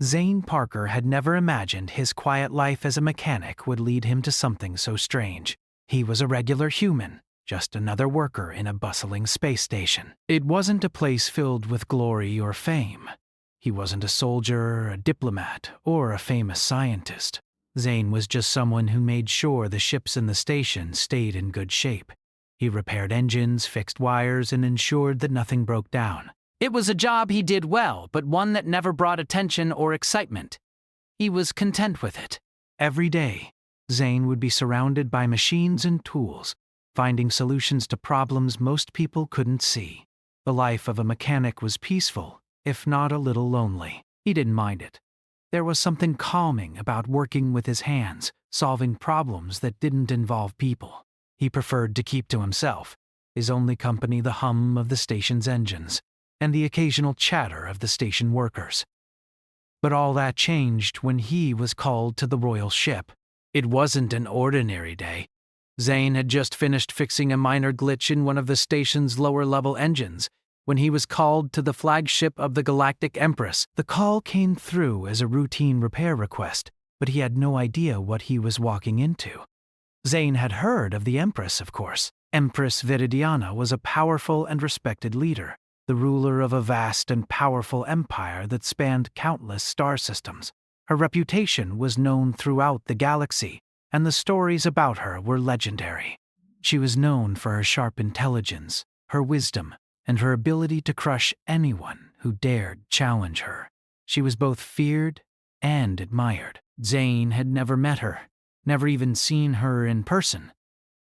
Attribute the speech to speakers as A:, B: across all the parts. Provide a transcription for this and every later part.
A: Zane Parker had never imagined his quiet life as a mechanic would lead him to something so strange. He was a regular human, just another worker in a bustling space station. It wasn't a place filled with glory or fame. He wasn't a soldier, a diplomat, or a famous scientist. Zane was just someone who made sure the ships in the station stayed in good shape. He repaired engines, fixed wires, and ensured that nothing broke down. It was a job he did well, but one that never brought attention or excitement. He was content with it. Every day, Zane would be surrounded by machines and tools, finding solutions to problems most people couldn't see. The life of a mechanic was peaceful, if not a little lonely. He didn't mind it. There was something calming about working with his hands, solving problems that didn't involve people. He preferred to keep to himself, his only company the hum of the station's engines, and the occasional chatter of the station workers. But all that changed when he was called to the royal ship. It wasn't an ordinary day. Zane had just finished fixing a minor glitch in one of the station's lower-level engines when he was called to the flagship of the Galactic Empress. The call came through as a routine repair request, but he had no idea what he was walking into. Zane had heard of the Empress, of course. Empress Viridiana was a powerful and respected leader, the ruler of a vast and powerful empire that spanned countless star systems. Her reputation was known throughout the galaxy, and the stories about her were legendary. She was known for her sharp intelligence, her wisdom, and her ability to crush anyone who dared challenge her. She was both feared and admired. Zane had never met her, never even seen her in person.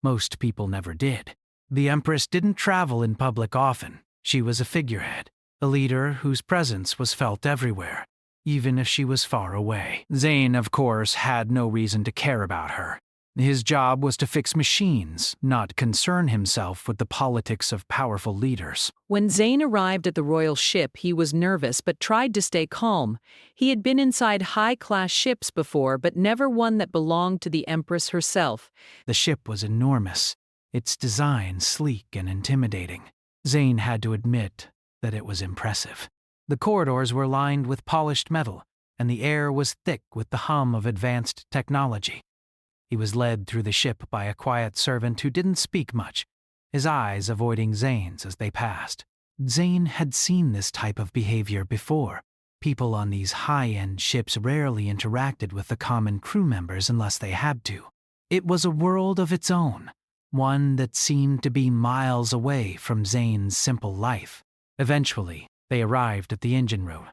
A: Most people never did. The Empress didn't travel in public often. She was a figurehead, a leader whose presence was felt everywhere, even if she was far away. Zane, of course, had no reason to care about her. His job was to fix machines, not concern himself with the politics of powerful leaders.
B: When Zane arrived at the royal ship, he was nervous but tried to stay calm. He had been inside high-class ships before, but never one that belonged to the Empress herself.
A: The ship was enormous, its design sleek and intimidating. Zane had to admit that it was impressive. The corridors were lined with polished metal, and the air was thick with the hum of advanced technology. He was led through the ship by a quiet servant who didn't speak much, his eyes avoiding Zane's as they passed. Zane had seen this type of behavior before. People on these high-end ships rarely interacted with the common crew members unless they had to. It was a world of its own, one that seemed to be miles away from Zane's simple life. Eventually, they arrived at the engine room.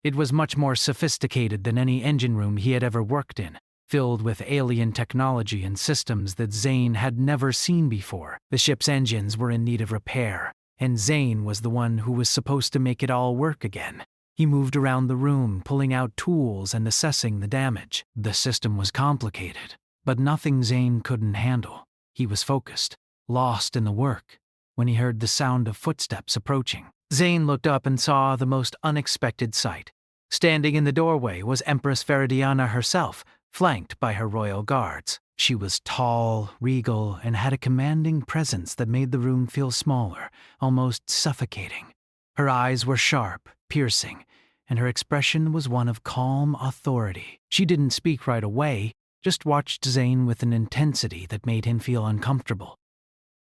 A: It was much more sophisticated than any engine room he had ever worked in, filled with alien technology and systems that Zane had never seen before. The ship's engines were in need of repair, and Zane was the one who was supposed to make it all work again. He moved around the room, pulling out tools and assessing the damage. The system was complicated, but nothing Zane couldn't handle. He was focused, lost in the work, when he heard the sound of footsteps approaching. Zane looked up and saw the most unexpected sight. Standing in the doorway was Empress Viridiana herself, flanked by her royal guards. She was tall, regal, and had a commanding presence that made the room feel smaller, almost suffocating. Her eyes were sharp, piercing, and her expression was one of calm authority. She didn't speak right away, just watched Zane with an intensity that made him feel uncomfortable.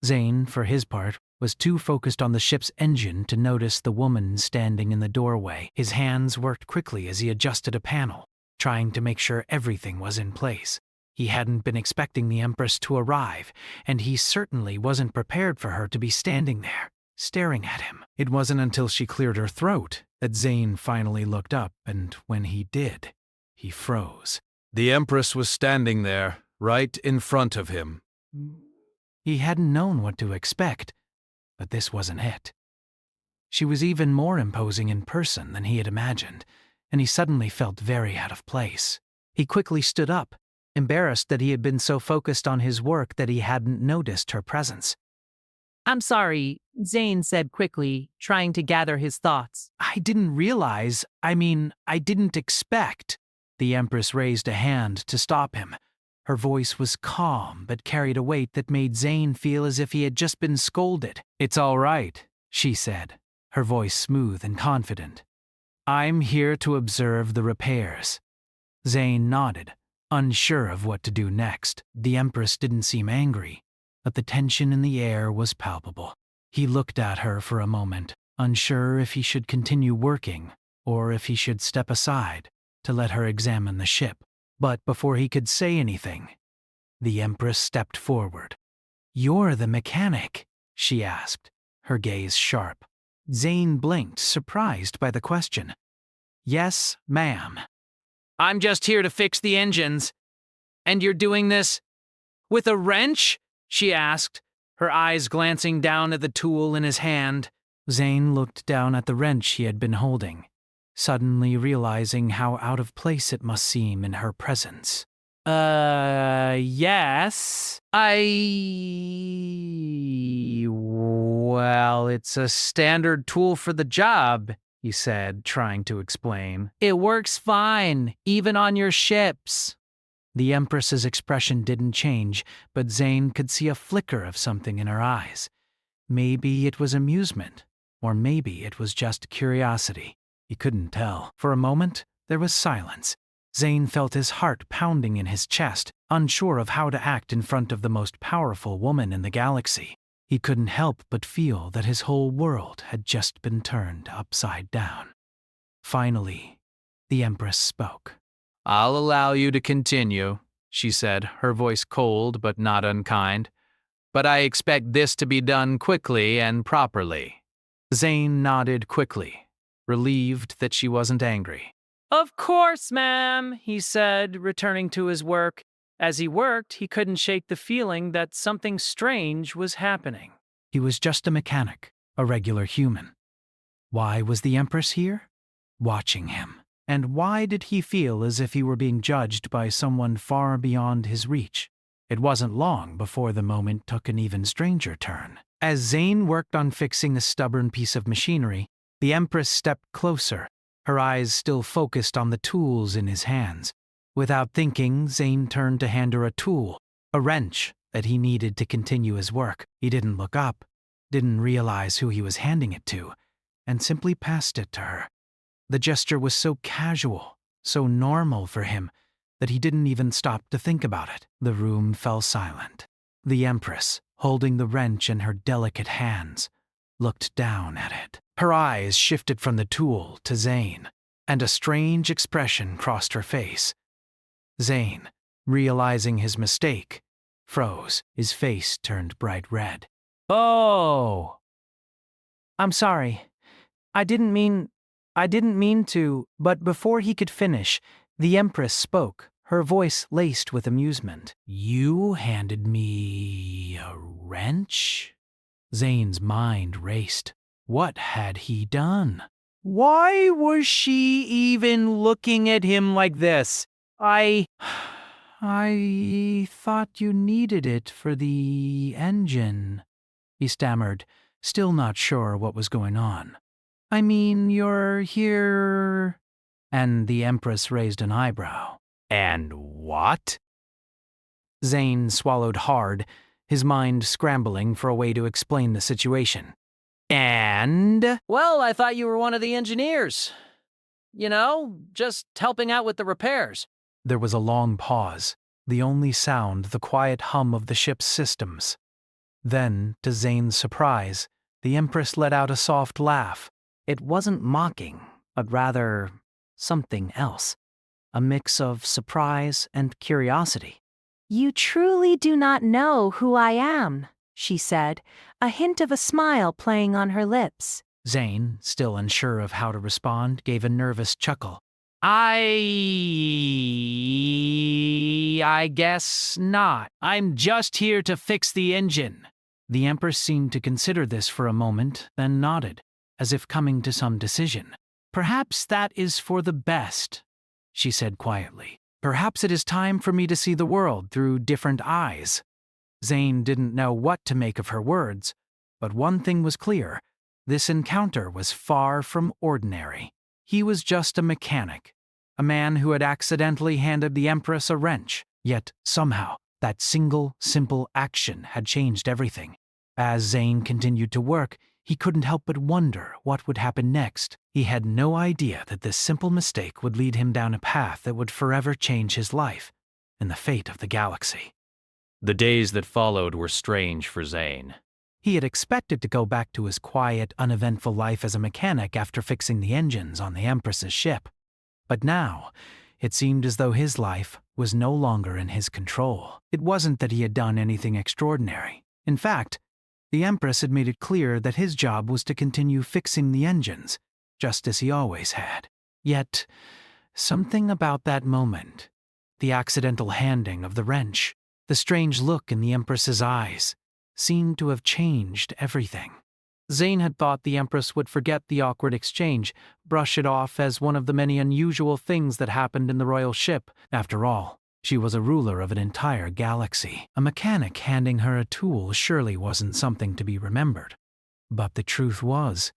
A: Zane, for his part, was too focused on the ship's engine to notice the woman standing in the doorway. His hands worked quickly as he adjusted a panel, trying to make sure everything was in place. He hadn't been expecting the Empress to arrive, and he certainly wasn't prepared for her to be standing there, staring at him. It wasn't until she cleared her throat that Zane finally looked up, and when he did, he froze.
C: The Empress was standing there, right in front of him.
A: He hadn't known what to expect, but this wasn't it. She was even more imposing in person than he had imagined, and he suddenly felt very out of place. He quickly stood up, embarrassed that he had been so focused on his work that he hadn't noticed her presence.
B: "I'm sorry," Zane said quickly, trying to gather his thoughts.
A: I didn't expect." The Empress raised a hand to stop him. Her voice was calm but carried a weight that made Zane feel as if he had just been scolded. "It's all right," she said, her voice smooth and confident. I'm here to observe the repairs. Zane nodded, unsure of what to do next. The Empress didn't seem angry, but the tension in the air was palpable. He looked at her for a moment, unsure if he should continue working or if he should step aside to let her examine the ship. But before he could say anything, the Empress stepped forward. "You're the mechanic?" she asked, her gaze sharp. Zane blinked, surprised by the question. "Yes, ma'am." "I'm just here to fix the engines. And you're doing this with a wrench?" she asked, her eyes glancing down at the tool in his hand. Zane looked down at the wrench he had been holding, suddenly realizing how out of place it must seem in her presence. Yes. Well, it's a standard tool for the job," he said, trying to explain. "It works fine, even on your ships." The Empress's expression didn't change, but Zane could see a flicker of something in her eyes. Maybe it was amusement, or maybe it was just curiosity. He couldn't tell. For a moment, there was silence. Zane felt his heart pounding in his chest, unsure of how to act in front of the most powerful woman in the galaxy. He couldn't help but feel that his whole world had just been turned upside down. Finally, the Empress spoke.
C: "I'll allow you to continue," she said, her voice cold but not unkind. "But I expect this to be done quickly and properly."
A: Zane nodded quickly, relieved that she wasn't angry.
B: "Of course, ma'am," he said, returning to his work. As he worked, he couldn't shake the feeling that something strange was happening.
A: He was just a mechanic, a regular human. Why was the Empress here? Watching him. And why did he feel as if he were being judged by someone far beyond his reach? It wasn't long before the moment took an even stranger turn. As Zane worked on fixing the stubborn piece of machinery, the Empress stepped closer, her eyes still focused on the tools in his hands. Without thinking, Zane turned to hand her a tool, a wrench that he needed to continue his work. He didn't look up, didn't realize who he was handing it to, and simply passed it to her. The gesture was so casual, so normal for him, that he didn't even stop to think about it. The room fell silent. The Empress, holding the wrench in her delicate hands, looked down at it. Her eyes shifted from the tool to Zane, and a strange expression crossed her face. Zane, realizing his mistake, froze. His face turned bright red. "Oh! I'm sorry. I didn't mean to," but before he could finish, the Empress spoke, her voice laced with amusement. "You handed me a wrench?" Zane's mind raced. What had he done? Why was she even looking at him like this? I thought you needed it for the engine," he stammered, still not sure what was going on. "I mean, you're here..." And the Empress raised an eyebrow. "And what?" Zane swallowed hard, his mind scrambling for a way to explain the situation.
B: Well, I thought you were one of the engineers. You know, just helping out with the repairs."
A: There was a long pause, the only sound the quiet hum of the ship's systems. Then, to Zane's surprise, the Empress let out a soft laugh. It wasn't mocking, but rather something else. A mix of surprise and curiosity.
D: "You truly do not know who I am," she said, a hint of a smile playing on her lips.
A: Zane, still unsure of how to respond, gave a nervous chuckle. I guess not. I'm just here to fix the engine." The Empress seemed to consider this for a moment, then nodded, as if coming to some decision. "Perhaps that is for the best," she said quietly. "Perhaps it is time for me to see the world through different eyes." Zane didn't know what to make of her words, but one thing was clear. This encounter was far from ordinary. He was just a mechanic, a man who had accidentally handed the Empress a wrench. Yet, somehow, that single, simple action had changed everything. As Zane continued to work, he couldn't help but wonder what would happen next. He had no idea that this simple mistake would lead him down a path that would forever change his life and the fate of the galaxy.
C: The days that followed were strange for Zane.
A: He had expected to go back to his quiet, uneventful life as a mechanic after fixing the engines on the Empress's ship. But now, it seemed as though his life was no longer in his control. It wasn't that he had done anything extraordinary. In fact, the Empress had made it clear that his job was to continue fixing the engines, just as he always had. Yet, something about that moment, the accidental handing of the wrench, the strange look in the Empress's eyes, seemed to have changed everything. Zane had thought the Empress would forget the awkward exchange, brush it off as one of the many unusual things that happened in the royal ship. After all, she was a ruler of an entire galaxy. A mechanic handing her a tool surely wasn't something to be remembered. But the truth was,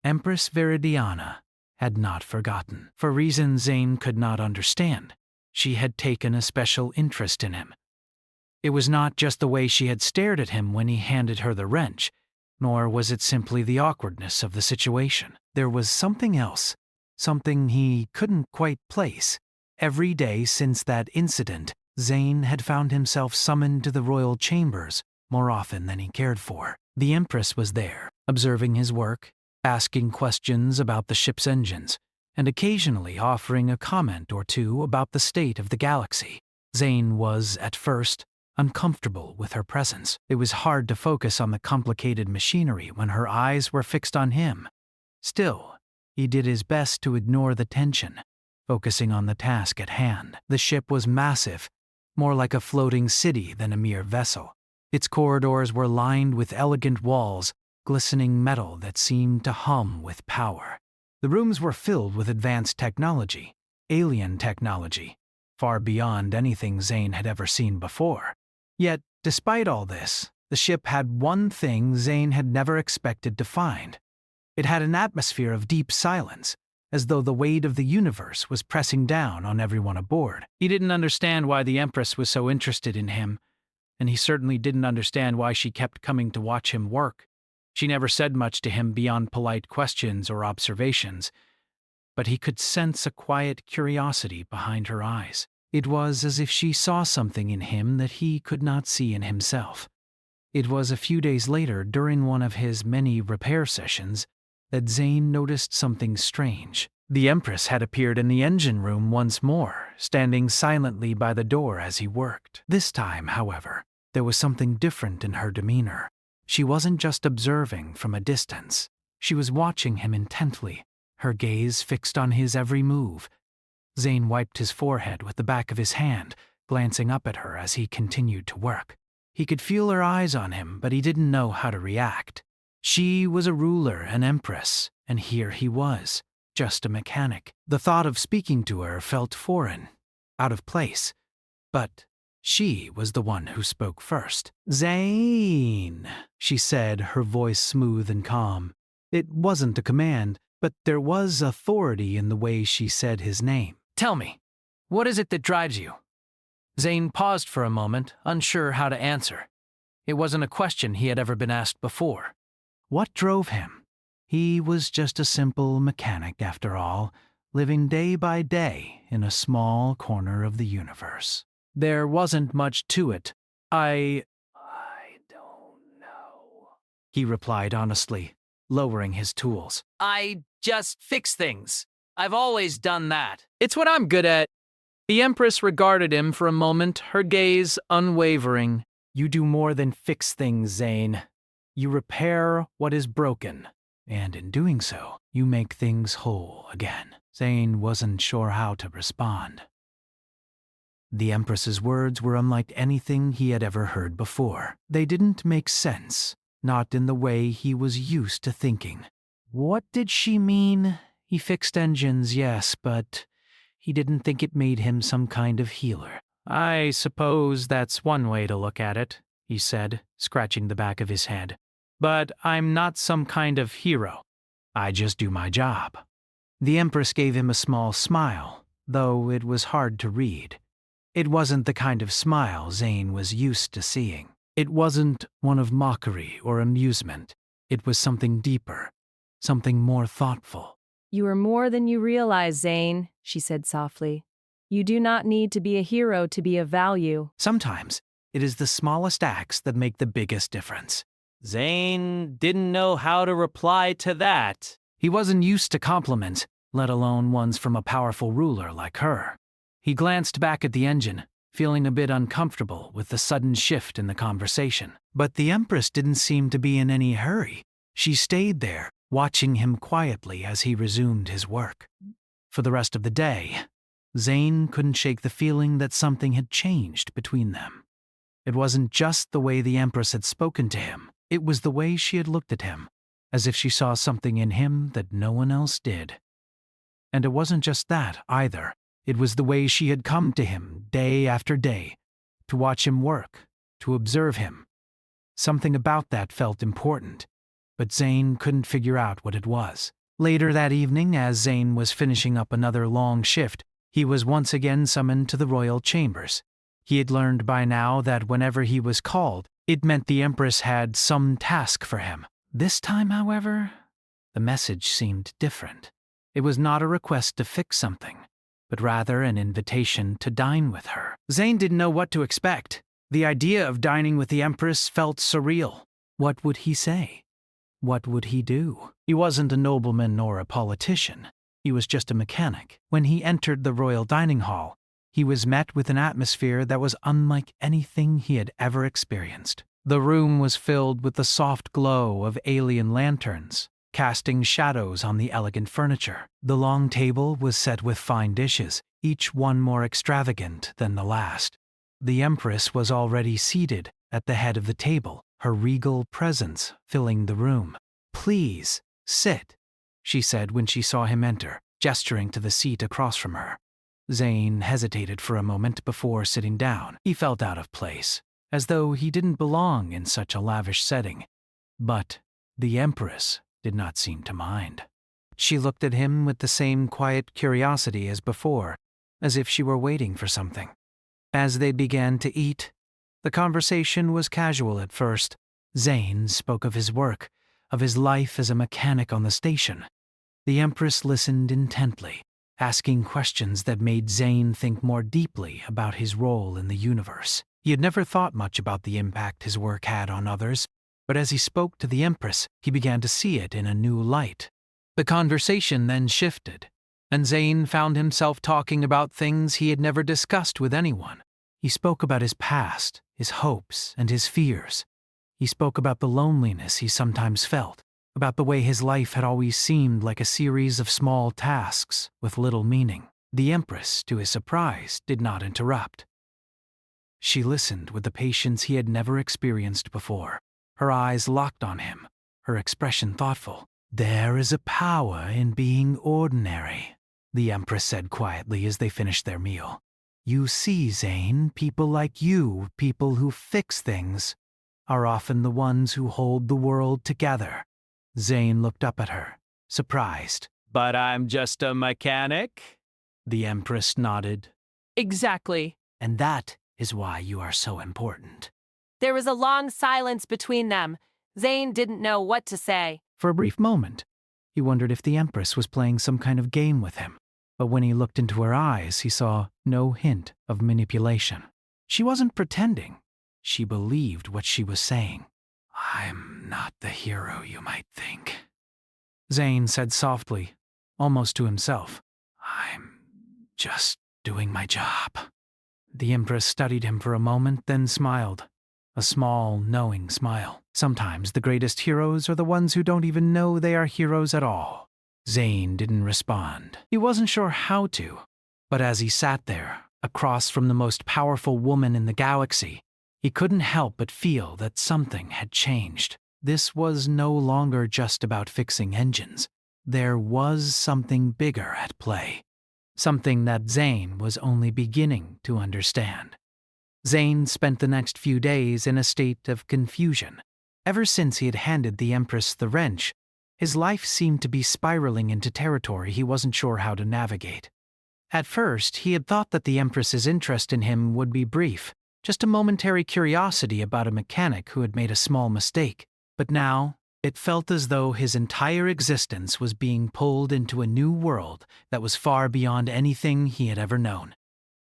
A: Empress Viridiana had not forgotten. For reasons Zane could not understand, she had taken a special interest in him. It was not just the way she had stared at him when he handed her the wrench, nor was it simply the awkwardness of the situation. There was something else, something he couldn't quite place. Every day since that incident, Zane had found himself summoned to the royal chambers more often than he cared for. The Empress was there, observing his work, asking questions about the ship's engines, and occasionally offering a comment or two about the state of the galaxy. Zane was, at first, uncomfortable with her presence. It was hard to focus on the complicated machinery when her eyes were fixed on him. Still, he did his best to ignore the tension, focusing on the task at hand. The ship was massive, more like a floating city than a mere vessel. Its corridors were lined with elegant walls, glistening metal that seemed to hum with power. The rooms were filled with advanced technology, alien technology, far beyond anything Zane had ever seen before. Yet, despite all this, the ship had one thing Zane had never expected to find. It had an atmosphere of deep silence, as though the weight of the universe was pressing down on everyone aboard. He didn't understand why the Empress was so interested in him, and he certainly didn't understand why she kept coming to watch him work. She never said much to him beyond polite questions or observations, but he could sense a quiet curiosity behind her eyes. It was as if she saw something in him that he could not see in himself. It was a few days later, during one of his many repair sessions, that Zane noticed something strange. The Empress had appeared in the engine room once more, standing silently by the door as he worked. This time, however, there was something different in her demeanor. She wasn't just observing from a distance. She was watching him intently, her gaze fixed on his every move. Zane wiped his forehead with the back of his hand, glancing up at her as he continued to work. He could feel her eyes on him, but he didn't know how to react. She was a ruler, an empress, and here he was, just a mechanic. The thought of speaking to her felt foreign, out of place. But she was the one who spoke first. "Zane," she said, her voice smooth and calm. It wasn't a command, but there was authority in the way she said his name. "Tell me, what is it that drives you?" Zane paused for a moment, unsure how to answer. It wasn't a question he had ever been asked before. What drove him? He was just a simple mechanic after all, living day by day in a small corner of the universe. There wasn't much to it. I don't know, he replied honestly, lowering his tools. "I just fix things. I've always done that. It's what I'm good at." The Empress regarded him for a moment, her gaze unwavering. "You do more than fix things, Zane. You repair what is broken, and in doing so, you make things whole again." Zane wasn't sure how to respond. The Empress's words were unlike anything he had ever heard before. They didn't make sense, not in the way he was used to thinking. What did she mean? He fixed engines, yes, but he didn't think it made him some kind of healer. "I suppose that's one way to look at it," he said, scratching the back of his head. "But I'm not some kind of hero. I just do my job." The Empress gave him a small smile, though it was hard to read. It wasn't the kind of smile Zane was used to seeing. It wasn't one of mockery or amusement. It was something deeper, something more thoughtful.
B: You are more than you realize, Zane, she said softly. You do not need to be a hero to be of value.
A: Sometimes it is the smallest acts that make the biggest difference.
C: Zane didn't know how to reply to that.
A: He wasn't used to compliments, let alone ones from a powerful ruler like her. He glanced back at the engine, feeling a bit uncomfortable with the sudden shift in the conversation. But the Empress didn't seem to be in any hurry. She stayed there, watching him quietly as he resumed his work. For the rest of the day, Zane couldn't shake the feeling that something had changed between them. It wasn't just the way the Empress had spoken to him, it was the way she had looked at him, as if she saw something in him that no one else did. And it wasn't just that, either. It was the way she had come to him day after day, to watch him work, to observe him. Something about that felt important, but Zane couldn't figure out what it was. Later that evening, as Zane was finishing up another long shift, he was once again summoned to the royal chambers. He had learned by now that whenever he was called, it meant the Empress had some task for him. This time, however, the message seemed different. It was not a request to fix something, but rather an invitation to dine with her. Zane didn't know what to expect. The idea of dining with the Empress felt surreal. What would he say? What would he do? He wasn't a nobleman or a politician. He was just a mechanic. When he entered the royal dining hall, he was met with an atmosphere that was unlike anything he had ever experienced. The room was filled with the soft glow of alien lanterns, casting shadows on the elegant furniture. The long table was set with fine dishes, each one more extravagant than the last. The Empress was already seated at the head of the table, her regal presence filling the room. "Please, sit," she said when she saw him enter, gesturing to the seat across from her. Zane hesitated for a moment before sitting down. He felt out of place, as though he didn't belong in such a lavish setting. But the Empress did not seem to mind. She looked at him with the same quiet curiosity as before, as if she were waiting for something. As they began to eat, the conversation was casual at first. Zane spoke of his work, of his life as a mechanic on the station. The Empress listened intently, asking questions that made Zane think more deeply about his role in the universe. He had never thought much about the impact his work had on others, but as he spoke to the Empress, he began to see it in a new light. The conversation then shifted, and Zane found himself talking about things he had never discussed with anyone. He spoke about his past, his hopes, and his fears. He spoke about the loneliness he sometimes felt, about the way his life had always seemed like a series of small tasks with little meaning. The Empress, to his surprise, did not interrupt. She listened with the patience he had never experienced before, her eyes locked on him, her expression thoughtful. "There is a power in being ordinary," the Empress said quietly as they finished their meal. "You see, Zane, people like you, people who fix things, are often the ones who hold the world together." Zane looked up at her, surprised.
C: "But I'm just a mechanic?"
A: The Empress nodded.
B: Exactly.
A: "And that is why you are so important."
D: There was a long silence between them. Zane didn't know what to say.
A: For a brief moment, he wondered if the Empress was playing some kind of game with him. But when he looked into her eyes, he saw no hint of manipulation. She wasn't pretending. She believed what she was saying. "I'm not the hero you might think," Zane said softly, almost to himself. "I'm just doing my job." The Empress studied him for a moment, then smiled. A small, knowing smile. Sometimes the greatest heroes are the ones who don't even know they are heroes at all. Zane didn't respond. He wasn't sure how to. But as he sat there, across from the most powerful woman in the galaxy, he couldn't help but feel that something had changed. This was no longer just about fixing engines. There was something bigger at play. Something that Zane was only beginning to understand. Zane spent the next few days in a state of confusion. Ever since he had handed the Empress the wrench, his life seemed to be spiraling into territory he wasn't sure how to navigate. At first, he had thought that the Empress's interest in him would be brief, just a momentary curiosity about a mechanic who had made a small mistake. But now, It felt as though his entire existence was being pulled into a new world that was far beyond anything he had ever known.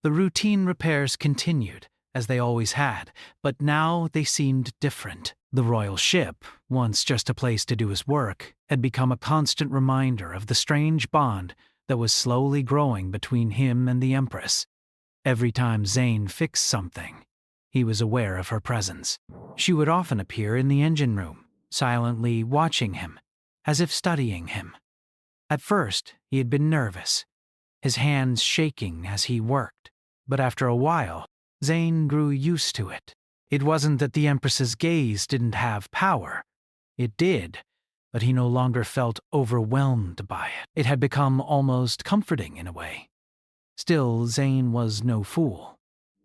A: The routine repairs continued, as they always had, but now they seemed different. The royal ship, once just a place to do his work, had become a constant reminder of the strange bond that was slowly growing between him and the Empress. Every time Zane fixed something, he was aware of her presence. She would often appear in the engine room, silently watching him, as if studying him. At first, he had been nervous, his hands shaking as he worked, but after a while, Zane grew used to it. It wasn't that the Empress's gaze didn't have power. It did, but he no longer felt overwhelmed by it. It had become almost comforting in a way. Still, Zane was no fool.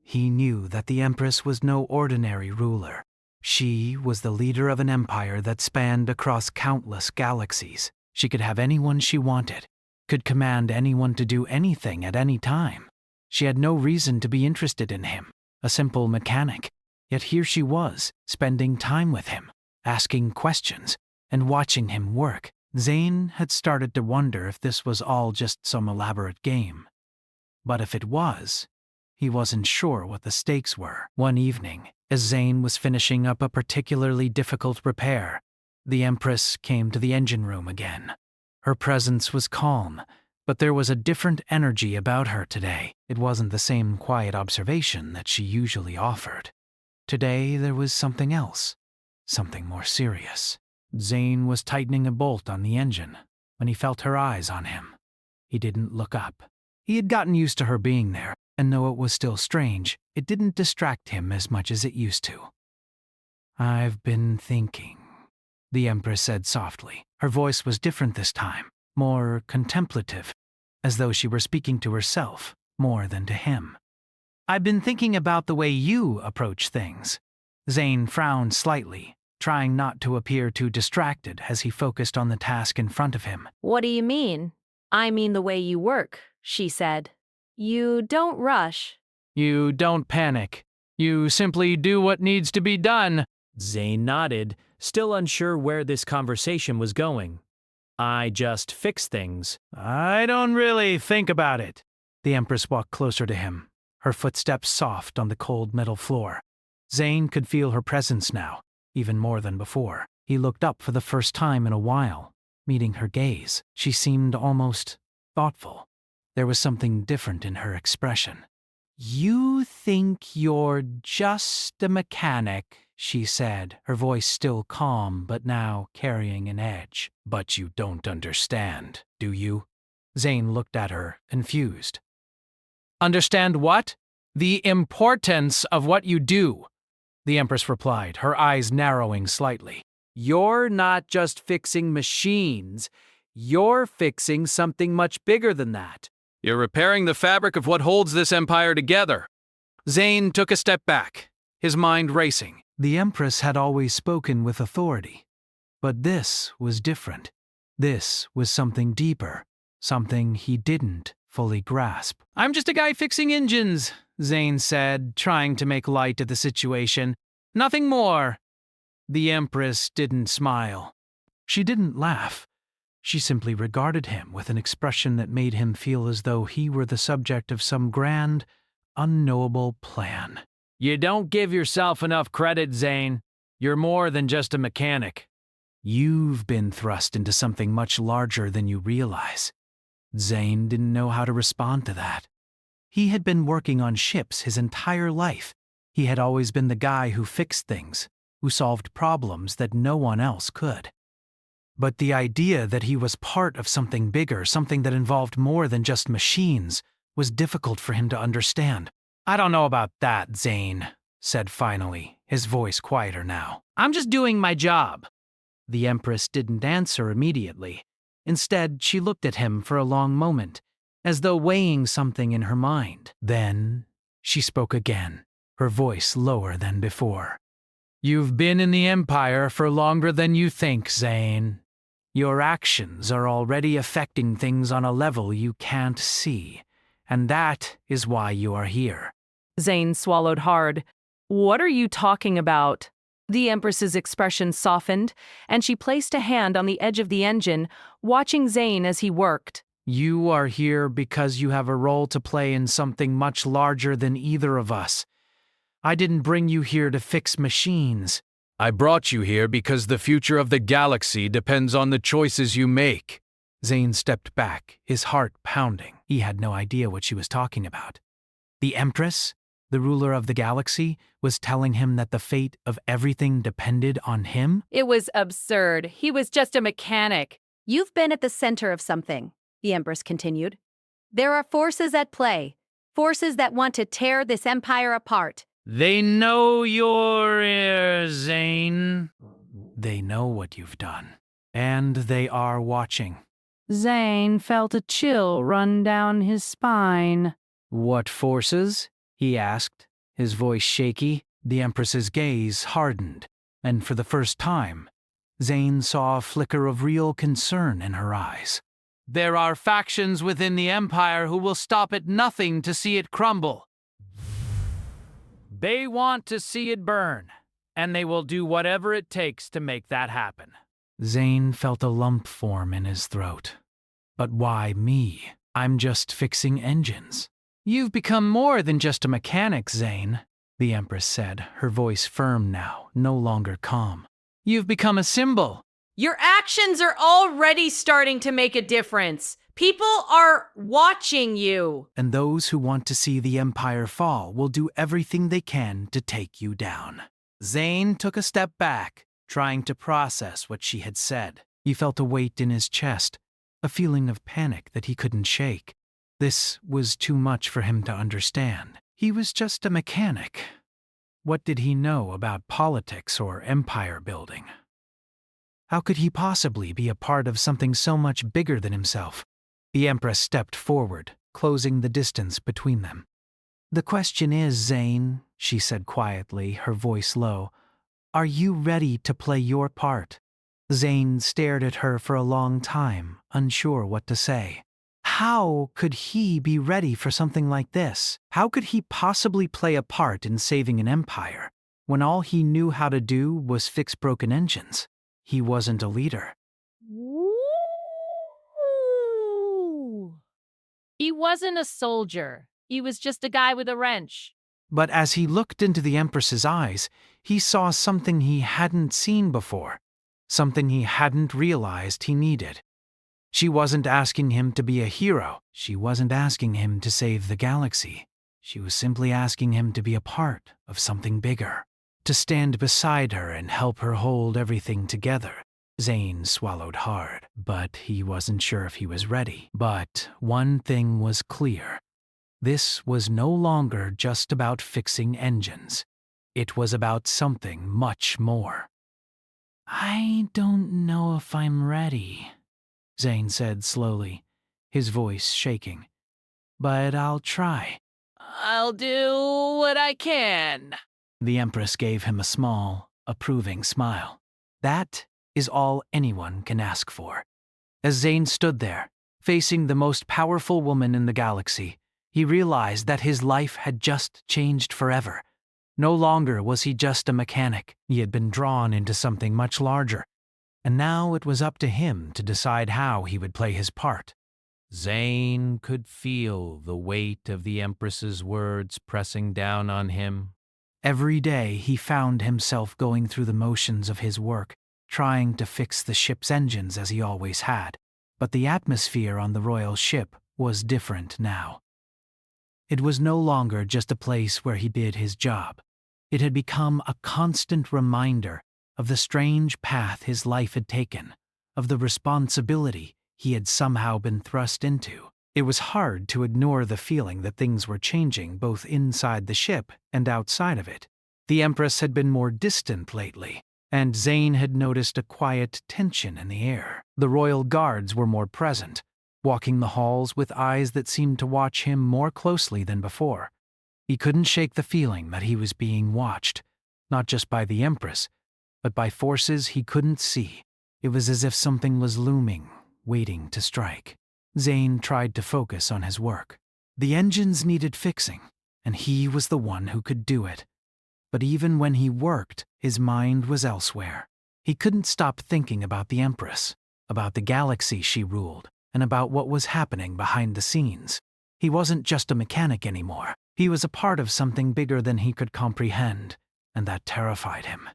A: He knew that the Empress was no ordinary ruler. She was the leader of an empire that spanned across countless galaxies. She could have anyone she wanted, could command anyone to do anything at any time. She had no reason to be interested in him, a simple mechanic. Yet here she was, spending time with him, asking questions, and watching him work. Zane had started to wonder if this was all just some elaborate game. But if it was, he wasn't sure what the stakes were. One evening, as Zane was finishing up a particularly difficult repair, the Empress came to the engine room again. Her presence was calm, but there was a different energy about her today. It wasn't the same quiet observation that she usually offered. Today there was something else, something more serious. Zane was tightening a bolt on the engine when he felt her eyes on him. He didn't look up. He had gotten used to her being there, and though it was still strange, it didn't distract him as much as it used to. "I've been thinking," the Empress said softly. Her voice was different this time, more contemplative, as though she were speaking to herself more than to him. "I've been thinking about the way you approach things." Zane frowned slightly, trying not to appear too distracted as he focused on the task in front of him.
D: What do you mean? I mean the way you work, she said. You don't rush.
C: You don't panic. You simply do what needs to be done. Zane nodded, still unsure where this conversation was going. I just fix things.
A: "I don't really think about it." The Empress walked closer to him, her footsteps soft on the cold metal floor. Zane could feel her presence now, even more than before. He looked up for the first time in a while, meeting her gaze. She seemed almost thoughtful. There was something different in her expression. "You think you're just a mechanic," she said, her voice still calm but now carrying an edge. "But you don't understand, do you?" Zane looked at her, confused. "Understand what?" "The importance of what you do," the Empress replied, her eyes narrowing slightly. "You're not just fixing machines. You're fixing something much bigger than that. You're repairing the fabric of what holds this empire together." Zane took a step back, his mind racing. The Empress had always spoken with authority, but this was different. This was something deeper, something he didn't fully grasp. "I'm just a guy fixing engines," Zane said, trying to make light of the situation. "Nothing more." The Empress didn't smile. She didn't laugh. She simply regarded him with an expression that made him feel as though he were the subject of some grand, unknowable plan. "You don't give yourself enough credit, Zane. You're more than just a mechanic. You've been thrust into something much larger than you realize." Zane didn't know how to respond to that. He had been working on ships his entire life. He had always been the guy who fixed things, who solved problems that no one else could. But the idea that he was part of something bigger, something that involved more than just machines, was difficult for him to understand. "I don't know about that, Zane," said finally, his voice quieter now. "I'm just doing my job." The Empress didn't answer immediately. Instead, she looked at him for a long moment, as though weighing something in her mind. Then she spoke again, her voice lower than before. "You've been in the Empire for longer than you think, Zane. Your actions are already affecting things on a level you can't see, and that is why you are here."
B: Zane swallowed hard. What are you talking about? The Empress's expression softened, and she placed a hand on the edge of the engine, watching Zane as he worked.
A: You are here because you have a role to play in something much larger than either of us. I didn't bring you here to fix machines.
E: I brought you here because the future of the galaxy depends on the choices you make.
A: Zane stepped back, his heart pounding. He had no idea what she was talking about. The Empress, the ruler of the galaxy, was telling him that the fate of everything depended on him?
B: It was absurd. He was just a mechanic.
F: You've been at the center of something, the Empress continued. There are forces at play, forces that want to tear this empire apart.
A: They know you're here, Zane. They know what you've done, and they are watching.
B: Zane felt a chill run down his spine.
A: What forces? He asked, his voice shaky. The Empress's gaze hardened, and for the first time, Zane saw a flicker of real concern in her eyes. There are factions within the Empire who will stop at nothing to see it crumble. They want to see it burn, and they will do whatever it takes to make that happen. Zane felt a lump form in his throat. But why me? I'm just fixing engines. You've become more than just a mechanic, Zane, the Empress said, her voice firm now, no longer calm. You've become a symbol.
B: Your actions are already starting to make a difference. People are watching you.
A: And those who want to see the Empire fall will do everything they can to take you down. Zane took a step back, trying to process what she had said. He felt a weight in his chest, a feeling of panic that he couldn't shake. This was too much for him to understand. He was just a mechanic. What did he know about politics or empire building? How could he possibly be a part of something so much bigger than himself? The Empress stepped forward, closing the distance between them. The question is, Zane, she said quietly, her voice low, are you ready to play your part? Zane stared at her for a long time, unsure what to say. How could he be ready for something like this? How could he possibly play a part in saving an empire, when all he knew how to do was fix broken engines? He wasn't a leader.
B: He wasn't a soldier. He was just a guy with a wrench.
A: But as he looked into the Empress's eyes, he saw something he hadn't seen before, something he hadn't realized he needed. She wasn't asking him to be a hero. She wasn't asking him to save the galaxy. She was simply asking him to be a part of something bigger, to stand beside her and help her hold everything together. Zane swallowed hard, but he wasn't sure if he was ready. But one thing was clear. This was no longer just about fixing engines. It was about something much more. I don't know if I'm ready, Zane said slowly, his voice shaking. But I'll try.
B: I'll do what I can.
A: The Empress gave him a small, approving smile. That is all anyone can ask for. As Zane stood there, facing the most powerful woman in the galaxy, he realized that his life had just changed forever. No longer was he just a mechanic. He had been drawn into something much larger, and now it was up to him to decide how he would play his part.
E: Zane could feel the weight of the Empress's words pressing down on him.
A: Every day he found himself going through the motions of his work, trying to fix the ship's engines as he always had. But the atmosphere on the royal ship was different now. It was no longer just a place where he did his job. It had become a constant reminder of the strange path his life had taken, of the responsibility he had somehow been thrust into. It was hard to ignore the feeling that things were changing both inside the ship and outside of it. The Empress had been more distant lately, and Zane had noticed a quiet tension in the air. The royal guards were more present, walking the halls with eyes that seemed to watch him more closely than before. He couldn't shake the feeling that he was being watched, not just by the Empress, but by forces he couldn't see. It was as if something was looming, waiting to strike. Zane tried to focus on his work. The engines needed fixing, and he was the one who could do it. But even when he worked, his mind was elsewhere. He couldn't stop thinking about the Empress, about the galaxy she ruled, and about what was happening behind the scenes. He wasn't just a mechanic anymore. He was a part of something bigger than he could comprehend, and that terrified him.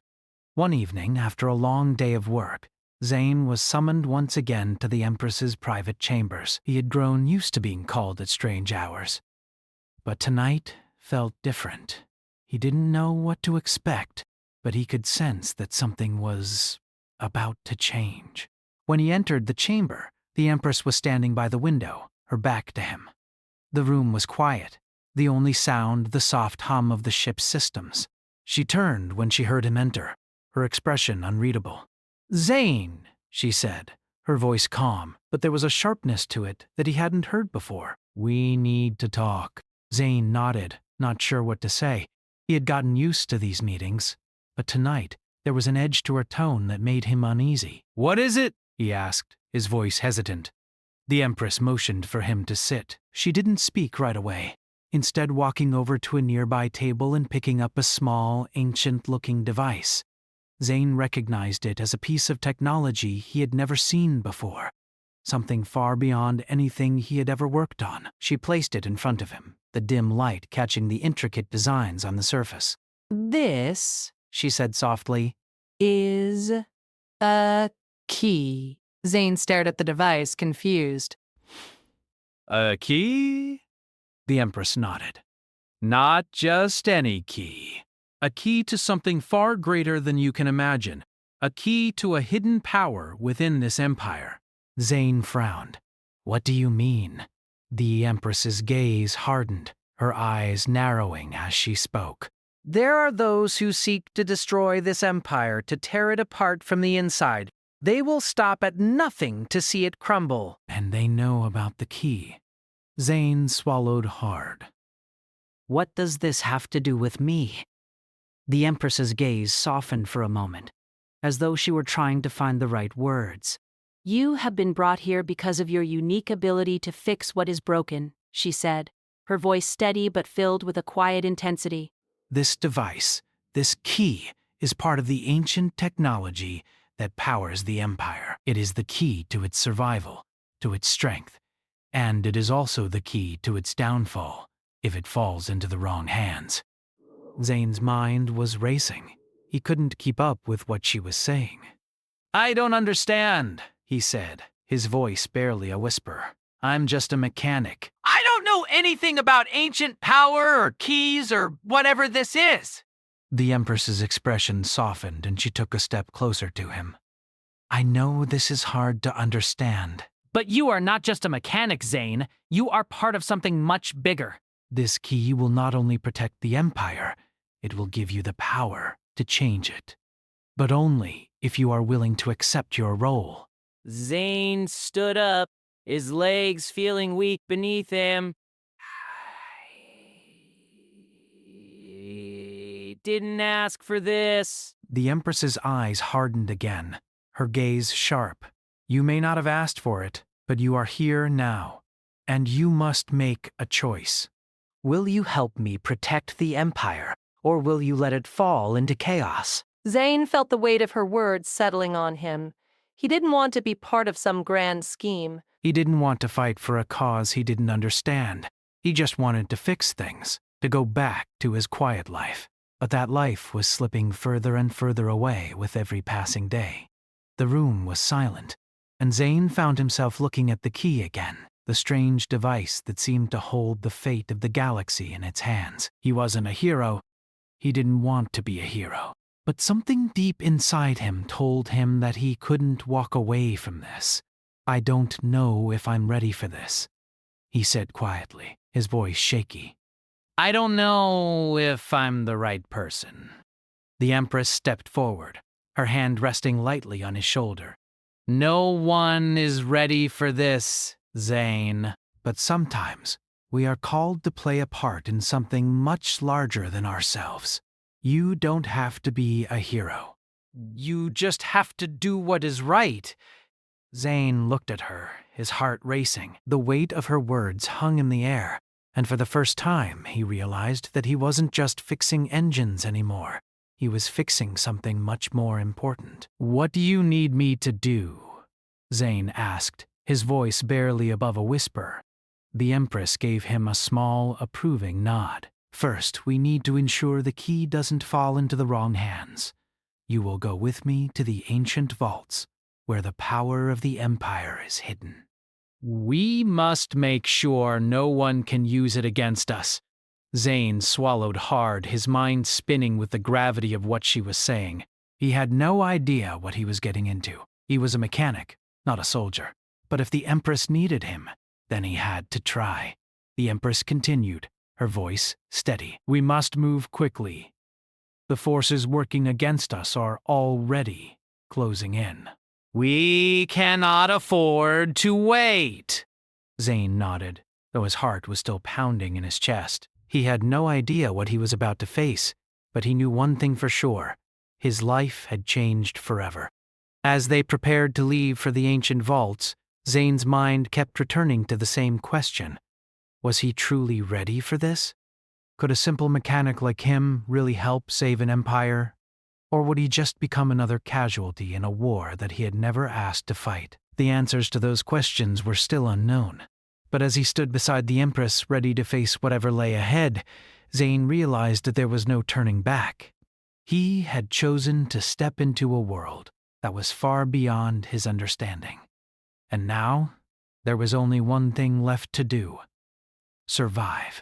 A: One evening, after a long day of work, Zane was summoned once again to the Empress's private chambers. He had grown used to being called at strange hours. But tonight felt different. He didn't know what to expect, but he could sense that something was about to change. When he entered the chamber, the Empress was standing by the window, her back to him. The room was quiet, the only sound the soft hum of the ship's systems. She turned when she heard him enter, her expression unreadable. "Zane," she said, her voice calm, but there was a sharpness to it that he hadn't heard before. "We need to talk." Zane nodded, not sure what to say. He had gotten used to these meetings, but tonight there was an edge to her tone that made him uneasy. "What is it?" he asked, his voice hesitant. The Empress motioned for him to sit. She didn't speak right away, instead walking over to a nearby table and picking up a small, ancient-looking device. Zane recognized it as a piece of technology he had never seen before, something far beyond anything he had ever worked on. She placed it in front of him, the dim light catching the intricate designs on the surface.
B: This,
A: She said softly.
B: is a key. Zane stared at the device, confused.
C: A key?
A: The Empress nodded.
C: Not just any key. A key to something far greater than you can imagine. A key to a hidden power within this empire.
A: Zane frowned. "What do you mean?" The Empress's gaze hardened, her eyes narrowing as she spoke. "There are those who seek to destroy this empire, to tear it apart from the inside. They will stop at nothing to see it crumble. And they know about the key." Zane swallowed hard. "What does this have to do with me?" The Empress's gaze softened for a moment, as though she were trying to find the right words.
D: You have been brought here because of your unique ability to fix what is broken, she said, her voice steady but filled with a quiet intensity.
A: This device, this key, is part of the ancient technology that powers the Empire. It is the key to its survival, to its strength, and it is also the key to its downfall, if it falls into the wrong hands. Zane's mind was racing. He couldn't keep up with what she was saying. "I don't understand," he said, his voice barely a whisper. "I'm just a mechanic." "I don't know anything about ancient power or keys or whatever this is." The Empress's expression softened and she took a step closer to him. "I know this is hard to understand."
C: But you are not just a mechanic, Zane. You are part of something much bigger.
A: "This key will not only protect the Empire, it will give you the power to change it. But only if you are willing to accept your role."
C: Zane stood up, his legs feeling weak beneath him. I didn't ask for this.
A: The Empress's eyes hardened again, her gaze sharp. "You may not have asked for it, but you are here now, and you must make a choice. Will you help me protect the Empire, or will you let it fall into chaos?"
G: Zane felt the weight of her words settling on him. He didn't want to be part of some grand scheme.
A: He didn't want to fight for a cause he didn't understand. He just wanted to fix things, to go back to his quiet life. But that life was slipping further and further away with every passing day. The room was silent, and Zane found himself looking at the key again, the strange device that seemed to hold the fate of the galaxy in its hands. He wasn't a hero. He didn't want to be a hero. But something deep inside him told him that he couldn't walk away from this. "I don't know if I'm ready for this," he said quietly, his voice shaky. "I don't know if I'm the right person." The Empress stepped forward, her hand resting lightly on his shoulder. "No one is ready for this, Zane. But sometimes we are called to play a part in something much larger than ourselves. You don't have to be a hero. You just have to do what is right." Zane looked at her, his heart racing. The weight of her words hung in the air, And for the first time, he realized that he wasn't just fixing engines anymore. He was fixing something much more important.
C: What do you need me to do? Zane asked, his voice barely above a whisper.
A: The Empress gave him a small, approving nod. First, we need to ensure the key doesn't fall into the wrong hands. You will go with me to the ancient vaults, where the power of the Empire is hidden.
C: We must make sure no one can use it against us.
A: Zane swallowed hard, his mind spinning with the gravity of what she was saying. He had no idea what he was getting into. He was a mechanic, not a soldier. But if the Empress needed him, then he had to try. The Empress continued, her voice steady.
C: We must move quickly.
A: The forces working against us are already closing in.
C: We cannot afford to wait.
A: Zane nodded, though his heart was still pounding in his chest. He had no idea what he was about to face, but he knew one thing for sure. His life had changed forever. As they prepared to leave for the ancient vaults, Zane's mind kept returning to the same question. Was he truly ready for this? Could a simple mechanic like him really help save an empire? Or would he just become another casualty in a war that he had never asked to fight? The answers to those questions were still unknown. But as he stood beside the Empress, ready to face whatever lay ahead, Zane realized that there was no turning back. He had chosen to step into a world that was far beyond his understanding. And now, there was only one thing left to do: survive.